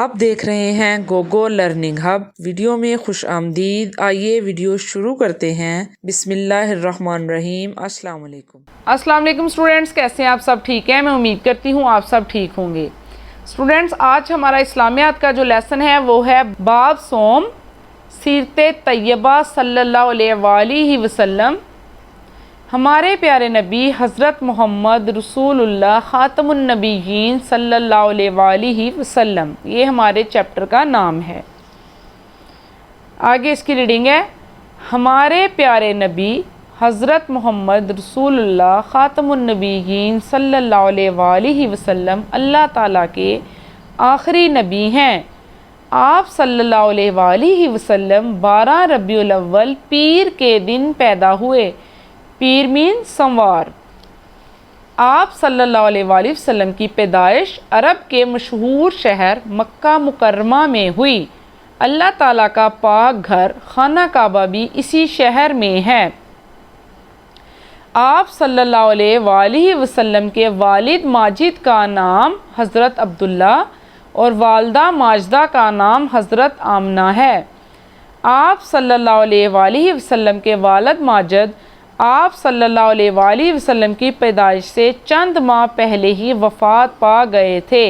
آپ دیکھ رہے ہیں گوگو لرننگ ہب۔ ویڈیو میں خوش آمدید۔ آئیے ویڈیو شروع کرتے ہیں۔ بسم اللہ الرحمن الرحیم۔ السلام علیکم۔ السلام علیکم اسٹوڈینٹس، کیسے ہیں آپ؟ سب ٹھیک ہیں؟ میں امید کرتی ہوں آپ سب ٹھیک ہوں گے۔ اسٹوڈینٹس، آج ہمارا اسلامیات کا جو لیسن ہے وہ ہے باب صوم، سیرت طیبہ صلی اللہ علیہ وآلہ وسلم۔ ہمارے پیارے نبی حضرت محمد رسول اللہ خاتم النبیین صلی اللہ علیہ وآلہ وسلم، یہ ہمارے چیپٹر کا نام ہے۔ آگے اس کی ریڈنگ ہے: ہمارے پیارے نبی حضرت محمد رسول اللہ خاتم النبیین صلی اللہ علیہ وآلہ وسلم اللہ تعالیٰ کے آخری نبی ہیں۔ آپ صلی اللہ علیہ وآلہ وسلم 12 ربیع الاول پیر کے دن پیدا ہوئے۔ پیر مین سموار۔ آپ صلی اللہ علیہ وآلہ وسلم کی پیدائش عرب کے مشہور شہر مکہ مکرمہ میں ہوئی۔ اللہ تعالیٰ کا پاک گھر خانہ کعبہ بھی اسی شہر میں ہے۔ آپ صلی اللہ علیہ وآلہ وسلم کے والد ماجد کا نام حضرت عبداللہ اور والدہ ماجدہ کا نام حضرت آمنہ ہے۔ آپ صلی اللہ علیہ وآلہ وسلم کے والد ماجد آپ صلی اللہ علیہ وآلہ وسلم کی پیدائش سے چند ماہ پہلے ہی وفات پا گئے تھے۔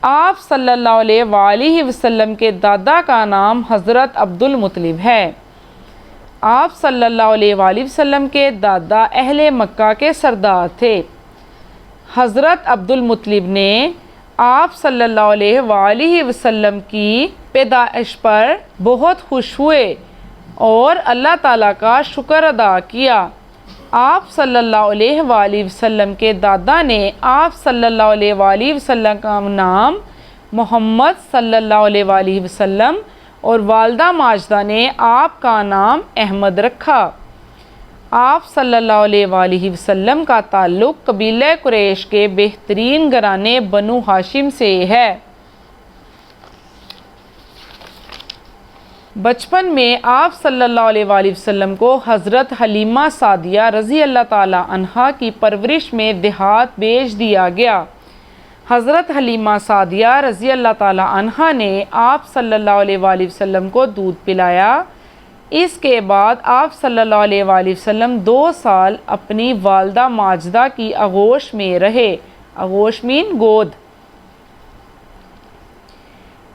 آپ صلی اللہ علیہ وآلہ وسلم کے دادا کا نام حضرت عبد المطلب ہے۔ آپ صلی اللہ علیہ وآلہ وسلم کے دادا اہل مکہ کے سردار تھے۔ حضرت عبد المطلب نے آپ صلی اللہ علیہ وآلہ وسلم کی پیدائش پر بہت خوش ہوئے اور اللہ تعالیٰ کا شکر ادا کیا۔ آپ صلی اللہ علیہ وآلہ وسلم کے دادا نے آپ صلی اللہ علیہ وآلہ وسلم کا نام محمد صلی اللہ علیہ وآلہ وسلم اور والدہ ماجدہ نے آپ کا نام احمد رکھا۔ آپ صلی اللہ علیہ وآلہ وسلم کا تعلق قبیلہ قریش کے بہترین گھرانے بنو ہاشم سے ہے۔ بچپن میں آپ صلی اللہ علیہ وآلہ وسلم کو حضرت حلیمہ سعدیہ رضی اللہ تعالی عنہا کی پرورش میں دیہات بھیج دیا گیا۔ حضرت حلیمہ سعدیہ رضی اللہ تعالی عنہا نے آپ صلی اللہ علیہ وآلہ وسلم کو دودھ پلایا۔ اس کے بعد آپ صلی اللہ علیہ وآلہ وسلم 2 سال اپنی والدہ ماجدہ کی آغوش میں رہے۔ آغوش مین گود۔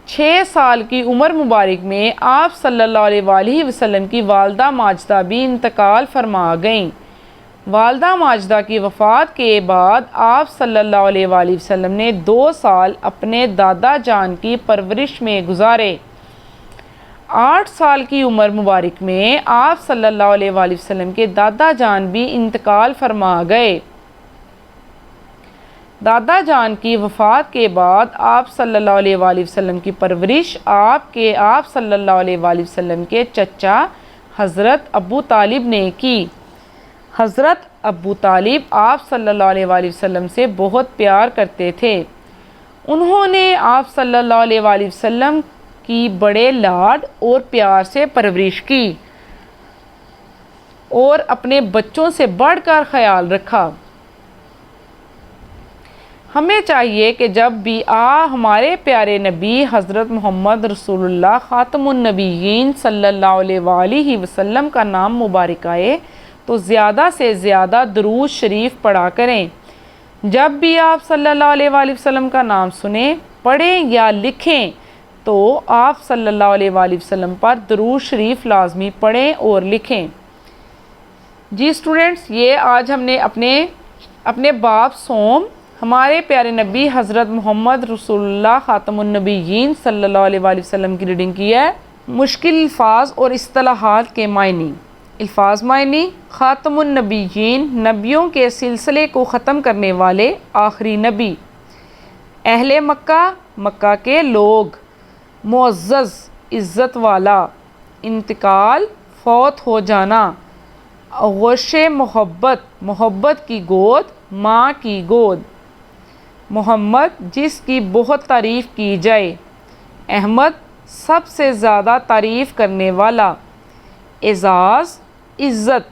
6 سال کی عمر مبارک میں آپ صلی اللہ علیہ وآلہ وسلم کی والدہ ماجدہ بھی انتقال فرما گئیں۔ والدہ ماجدہ کی وفات کے بعد آپ صلی اللہ علیہ وآلہ وسلم نے 2 سال اپنے دادا جان کی پرورش میں گزارے۔ 8 سال کی عمر مبارک میں آپ صلی اللہ علیہ وآلہ وسلم کے دادا جان بھی انتقال فرما گئے۔ دادا جان کی وفات کے بعد آپ صلی اللہ علیہ وآلہ وسلم کی پرورش آپ صلی اللہ علیہ وآلہ وسلم کے چچا حضرت ابو طالب نے کی۔ حضرت ابو طالب آپ صلی اللہ علیہ وآلہ وسلم سے بہت پیار کرتے تھے۔ انہوں نے آپ صلی اللہ علیہ وآلہ وسلم کی بڑے لاڈ اور پیار سے پرورش کی اور اپنے بچوں سے بڑھ کر خیال رکھا۔ ہمیں چاہیے کہ جب بھی ہمارے پیارے نبی حضرت محمد رسول اللہ خاتم النبیین صلی اللہ علیہ وآلہ وسلم کا نام مبارک آئے تو زیادہ سے زیادہ درود شریف پڑھا کریں۔ جب بھی آپ صلی اللہ علیہ وآلہ وسلم کا نام سنیں، پڑھیں یا لکھیں تو آپ صلی اللہ علیہ وآلہ وسلم پر درود شریف لازمی پڑھیں اور لکھیں۔ جی اسٹوڈنٹس، یہ آج ہم نے اپنے باب صوم، ہمارے پیارے نبی حضرت محمد رسول اللہ خاتم النبیین صلی اللہ علیہ وآلہ وسلم کی ریڈنگ کی ہے۔ مشکل الفاظ اور اصطلاحات کے معنی۔ الفاظ معنی: خاتم النبیین، نبیوں کے سلسلے کو ختم کرنے والے آخری نبی۔ اہل مکہ، مکہ کے لوگ۔ معزز، عزت والا۔ انتقال، فوت ہو جانا۔ آغوش محبت، محبت کی گود، ماں کی گود۔ محمد، جس کی بہت تعریف کی جائے۔ احمد، سب سے زیادہ تعریف کرنے والا۔ اعزاز، عزت۔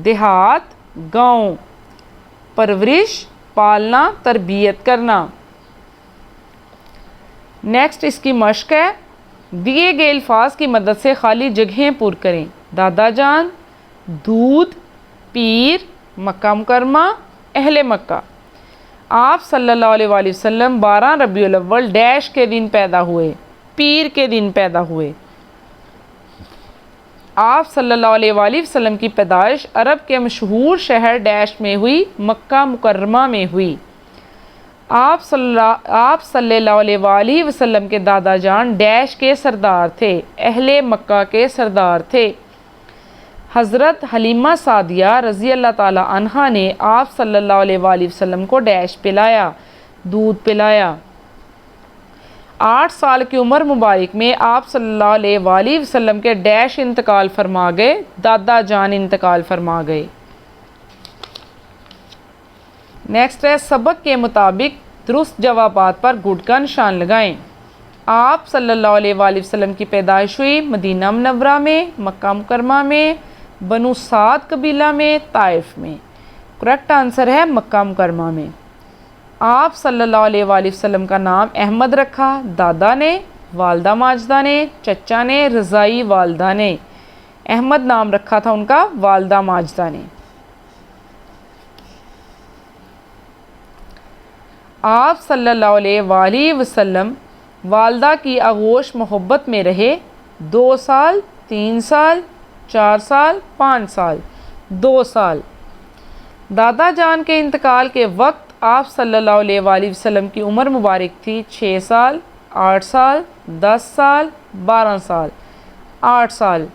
دیہات، گاؤں۔ پرورش، پالنا، تربیت کرنا۔ نیکسٹ اس کی مشق ہے، دیے گئے الفاظ کی مدد سے خالی جگہیں پر کریں۔ دادا جان، دودھ، پیر، مکہ مکرمہ، اہل مکہ۔ آپ صلی اللہ علیہ وآلہ وسلم 12 ربیع الاول ڈیش کے دن پیدا ہوئے، پیر کے دن پیدا ہوئے۔ آپ صلی اللہ علیہ وآلہ وسلم کی پیدائش عرب کے مشہور شہر ڈیش میں ہوئی، مکہ مکرمہ میں ہوئی۔ آپ صلی اللہ علیہ وآلہ وسلم کے دادا جان ڈیش کے سردار تھے، اہل مکہ کے سردار تھے۔ حضرت حلیمہ سعدیہ رضی اللہ تعالیٰ عنہا نے آپ صلی اللہ علیہ وآلہ وسلم کو ڈیش پلایا، دودھ پلایا۔ 8 سال کی عمر مبارک میں آپ صلی اللہ علیہ وآلہ وسلم کے ڈیش انتقال فرما گئے، دادا جان انتقال فرما گئے۔ نیکسٹ ہے، سبق کے مطابق درست جوابات پر گڈ کا نشان لگائیں۔ آپ صلی اللہ علیہ وآلہ وسلم کی پیدائش ہوئی مدینہ منورہ میں، مکہ مکرمہ میں، بنو سعد قبیلہ میں، طائف میں۔ کریکٹ آنسر ہے مکہ مکرمہ میں۔ آپ صلی اللہ علیہ وآلہ وسلم کا نام احمد رکھا، دادا نے، والدہ ماجدہ نے، چچا نے، رضائی والدہ نے۔ احمد نام رکھا تھا ان کا والدہ ماجدہ نے۔ آپ صلی اللہ علیہ وآلہ وسلم والدہ کی آغوش محبت میں رہے 2 سال، 3 سال، 4 سال، 5 سال۔ 2 سال۔ دادا جان کے انتقال کے وقت آپ صلی اللہ علیہ وآلہ وسلم کی عمر مبارک تھی 6 سال، 8 سال، 10 سال، 12 سال۔ 8 سال۔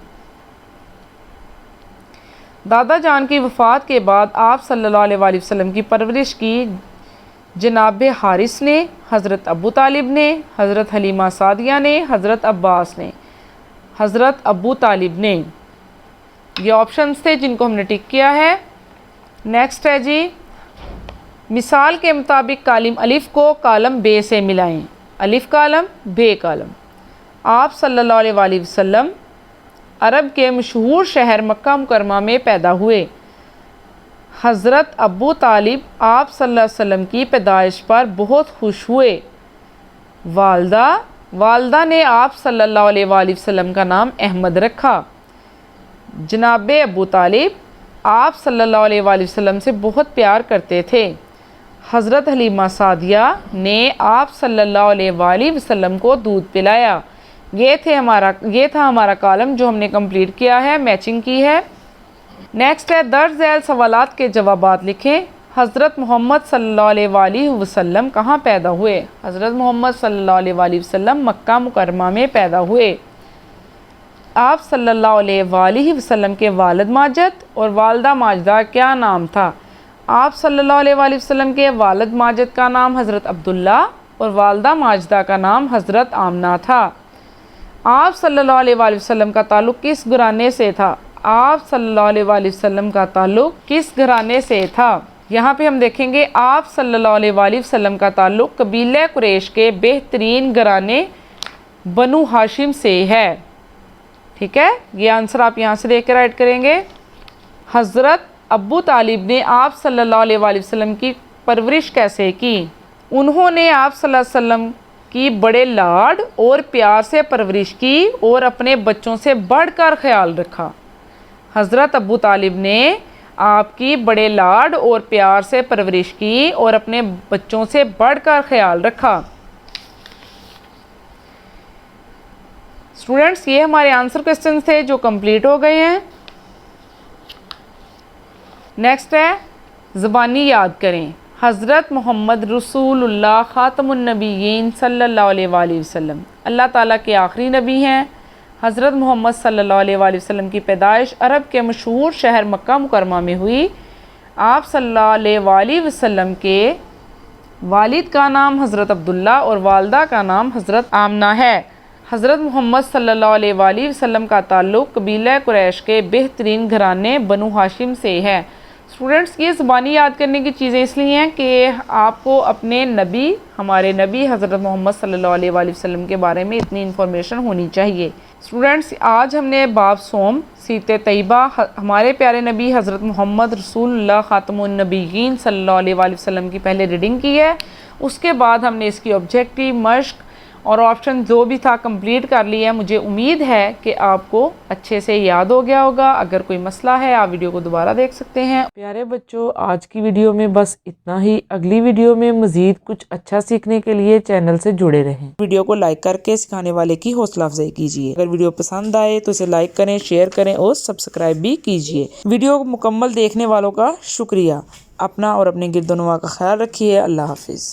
دادا جان کی وفات کے بعد آپ صلی اللہ علیہ وآلہ وسلم کی پرورش کی جناب حارث نے، حضرت ابو طالب نے، حضرت حلیمہ سعدیہ نے، حضرت عباس نے۔ حضرت ابو طالب نے۔ یہ آپشنز تھے جن کو ہم نے ٹک کیا ہے۔ نیکسٹ ہے جی، مثال کے مطابق کالم الف کو کالم بے سے ملائیں۔ الف کالم، بے کالم۔ آپ صلی اللہ علیہ وآلہ وسلم عرب کے مشہور شہر مکہ مکرمہ میں پیدا ہوئے۔ حضرت ابو طالب آپ صلی اللہ علیہ وسلم کی پیدائش پر بہت خوش ہوئے۔ والدہ نے آپ صلی اللہ علیہ وآلہ وسلم کا نام احمد رکھا۔ جناب ابو طالب آپ صلی اللہ علیہ وآلہ وسلم سے بہت پیار کرتے تھے۔ حضرت حلیمہ سعدیہ نے آپ صلی اللہ علیہ وآلہ وسلم کو دودھ پلایا۔ یہ تھا ہمارا کالم جو ہم نے کمپلیٹ کیا ہے، میچنگ کی ہے۔ نیکسٹ ہے، درج ذیل سوالات کے جوابات لکھیں۔ حضرت محمد صلی اللہ علیہ وآلہ وسلم کہاں پیدا ہوئے؟ حضرت محمد صلی اللہ علیہ وآلہ وسلم مکہ مکرمہ میں پیدا ہوئے۔ آپ صلی اللہ علیہ وآلہ وسلم کے والد ماجد اور والدہ ماجدہ کیا نام تھا؟ آپ صلی اللہ علیہ وآلہ وسلم کے والد ماجد کا نام حضرت عبداللہ اور والدہ ماجدہ کا نام حضرت آمنہ تھا۔ آپ صلی اللہ علیہ وآلہ وسلم کا تعلق کس گھرانے سے تھا؟ آپ صلی اللہ علیہ وآلہ وسلم کا تعلق کس گھرانے سے تھا؟ یہاں پہ ہم دیکھیں گے آپ صلی اللہ علیہ وآلہ وسلم کا تعلق قبیلہ قریش کے بہترین گھرانے بنو ہاشم سے ہے۔ ٹھیک ہے، یہ آنسر آپ یہاں سے دیکھ کے رائٹ کریں گے۔ حضرت ابو طالب نے آپ صلی اللہ علیہ وآلہ وسلم کی پرورش کیسے کی؟ انہوں نے آپ صلی اللہ علیہ وسلم کی بڑے لاڈ اور پیار سے پرورش کی اور اپنے بچوں سے بڑھ کر خیال رکھا۔ حضرت ابو طالب نے آپ کی بڑے لاڈ اور پیار سے پرورش کی اور اپنے بچوں سے بڑھ کر خیال رکھا۔ اسٹوڈنٹس، یہ ہمارے آنسر کوسچنز تھے جو کمپلیٹ ہو گئے ہیں۔ نیکسٹ ہے، زبانی یاد کریں۔ حضرت محمد رسول اللہ خاتم النبیین صلی اللہ علیہ وآلہ وسلم اللہ تعالیٰ کے آخری نبی ہیں۔ حضرت محمد صلی اللہ علیہ وآلہ وسلم کی پیدائش عرب کے مشہور شہر مکہ مکرمہ میں ہوئی۔ آپ صلی اللہ علیہ وآلہ وسلم کے والد کا نام حضرت عبداللہ اور والدہ کا نام حضرت آمنہ ہے۔ حضرت محمد صلی اللہ علیہ وآلہ وسلم کا تعلق قبیلہ قریش کے بہترین گھرانے بنو ہاشم سے ہے۔ اسٹوڈنٹس، یہ زبانی یاد کرنے کی چیزیں اس لیے ہیں کہ آپ کو اپنے نبی، ہمارے نبی حضرت محمد صلی اللہ علیہ وآلہ وسلم کے بارے میں اتنی انفارمیشن ہونی چاہیے۔ اسٹوڈنٹس، آج ہم نے باب سوم سیرت طیبہ ہمارے پیارے نبی حضرت محمد رسول اللہ خاتم النبیین صلی اللہ علیہ وآلہ وسلم کی پہلے ریڈنگ کی ہے۔ اس کے بعد ہم نے اس کی آبجیکٹیو مشق اور آپشن جو بھی تھا کمپلیٹ کر لیا. مجھے امید ہے کہ آپ کو اچھے سے یاد ہو گیا ہوگا. اگر کوئی مسئلہ ہے آپ ویڈیو کو دوبارہ دیکھ سکتے ہیں. پیارے بچوں، آج کی ویڈیو میں بس اتنا ہی. اگلی ویڈیو میں مزید کچھ اچھا سیکھنے کے لیے چینل سے جڑے رہیں. ویڈیو کو لائک کر کے سکھانے والے کی حوصلہ افزائی کیجیے. اگر ویڈیو پسند آئے تو اسے لائک کریں، شیئر کریں اور سبسکرائب بھی کیجیے. ویڈیو مکمل دیکھنے والوں کا شکریہ. اپنا اور اپنے گرد و نواح کا خیال رکھیے. اللہ حافظ.